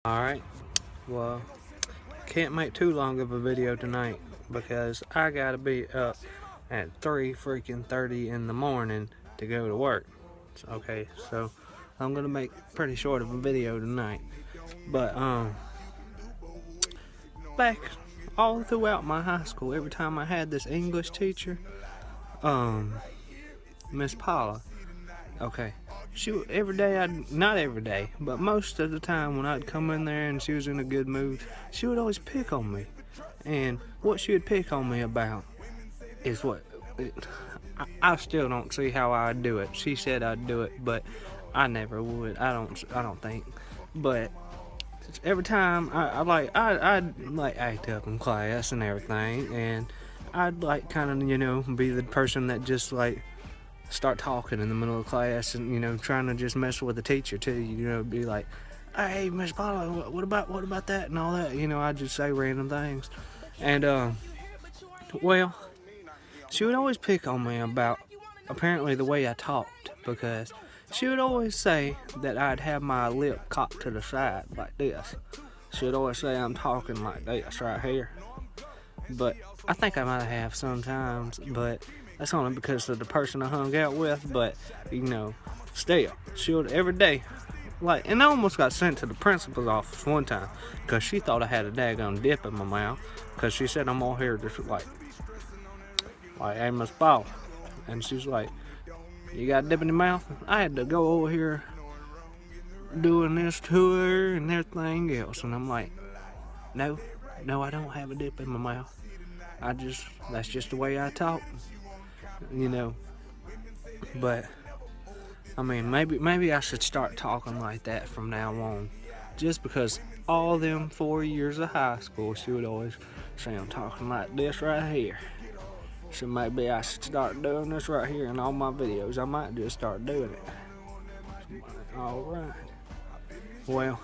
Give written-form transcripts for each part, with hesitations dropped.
Alright, well, can't make too long of a video tonight because I gotta be up at 3:30 in the morning to go to work. Okay, so I'm gonna make pretty short of a video tonight. But back all throughout my high school, every time I had this English teacher, Miss Paula. Okay, she every day not every day, but most of the time when I'd come in there and she was in a good mood, she would always pick on me. And what she would pick on me about is I still don't see how I'd do it. She said I'd do it, but I never would. I don't think. But every time I'd like act up in class and everything, and I'd like kind of be the person that just like start talking in the middle of class and trying to just mess with the teacher too, be like, hey, Miss Paula, what about that and all that. I'd just say random things. And well, she would always pick on me about apparently the way I talked, because she would always say that I'd have my lip cocked to the side like this. She would always say I'm talking like this right here. But I think I might have sometimes, but that's only because of the person I hung out with. But still, she would every day, and I almost got sent to the principal's office one time because she thought I had a daggone dip in my mouth, because she said I'm all here just like hey, Miss Paula, and she's like, you got a dip in your mouth? I had to go over here doing this to her and everything else, and I'm like, no, I don't have a dip in my mouth. That's just the way I talk, But I mean, maybe I should start talking like that from now on, just because all them 4 years of high school, she would always say I'm talking like this right here. So maybe I should start doing this right here in all my videos. I might just start doing it. Alright. Well,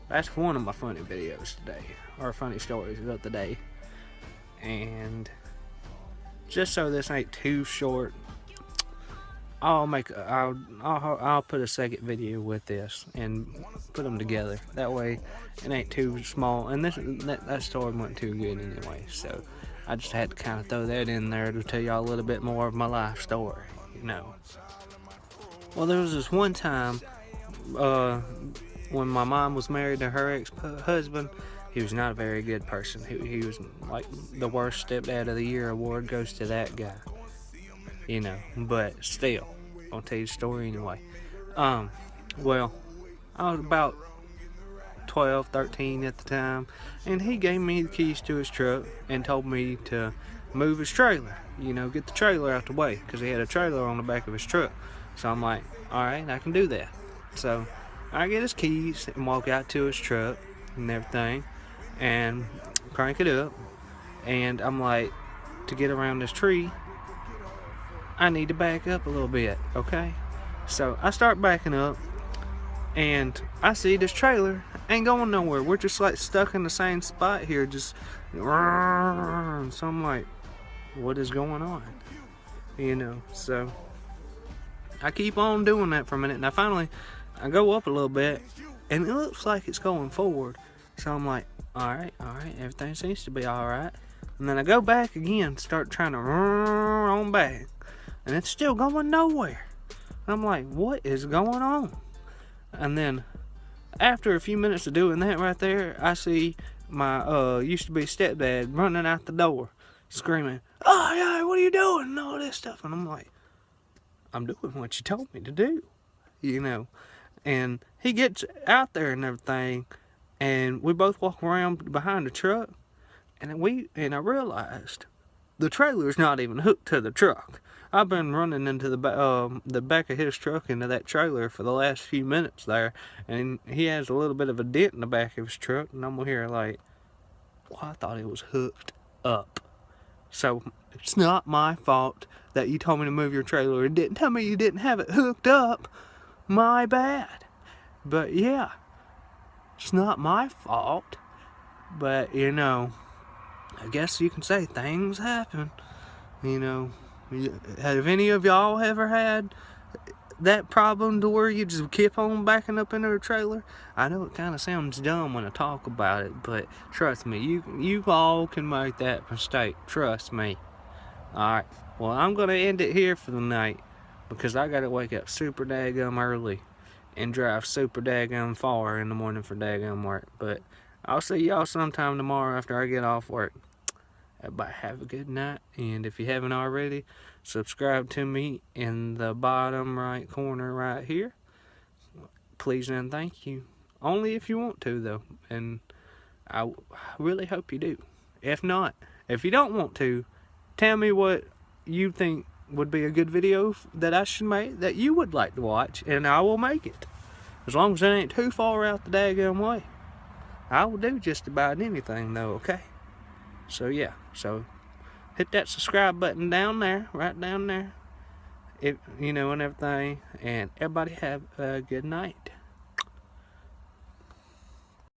that's one of my funny videos today, or funny stories of the day. And just so this ain't too short, I'll put a second video with this and put them together. That way it ain't too small, and that story wasn't too good anyway, so I just had to kind of throw that in there to tell y'all a little bit more of my life story, Well, there was this one time when my mom was married to her ex-husband. He was not a very good person. He was like the worst stepdad of the year award goes to that guy. But still, I'll tell you the story anyway. Well, I was about 12, 13 at the time, and he gave me the keys to his truck and told me to move his trailer, get the trailer out the way, because he had a trailer on the back of his truck. So I'm like, alright, I can do that. So I get his keys and walk out to his truck and everything and crank it up, and I'm like, to get around this tree I need to back up a little bit, okay? So I start backing up, and I see this trailer ain't going nowhere. We're just like stuck in the same spot here, just so I'm like, what is going on? So I keep on doing that for a minute, and I go up a little bit, and it looks like it's going forward. So I'm like, alright, everything seems to be alright. And then I go back again, start trying to on back, and it's still going nowhere. I'm like, what is going on? And then after a few minutes of doing that right there, I see my used to be stepdad running out the door screaming, oh yeah, what are you doing, and all this stuff. And I'm like, I'm doing what you told me to do, And he gets out there and everything, and we both walk around behind the truck, and I realized the trailer's not even hooked to the truck. I've been running into the back of his truck into that trailer for the last few minutes there, and he has a little bit of a dent in the back of his truck, and I'm here like, well, I thought it was hooked up. So it's not my fault that you told me to move your trailer and didn't tell me you didn't have it hooked up. My bad. But yeah, it's not my fault. But I guess you can say things happen. Have any of y'all ever had that problem to where you just keep on backing up into a trailer? I know it kind of sounds dumb when I talk about it, but trust me, you all can make that mistake. Trust me. Alright, well, I'm going to end it here for the night because I got to wake up super daggum early and drive super daggum far in the morning for daggum work. But I'll see y'all sometime tomorrow after I get off work. Everybody have a good night, and if you haven't already, subscribe to me in the bottom right corner right here. Please and thank you. Only if you want to, though, and I really hope you do. If not, if you don't want to, tell me what you think would be a good video that I should make that you would like to watch, and I will make it. As long as it ain't too far out the daggum way. I will do just about anything, though, okay? So yeah, so hit that subscribe button down there, right down there, if you know, and everything, and everybody have a good night.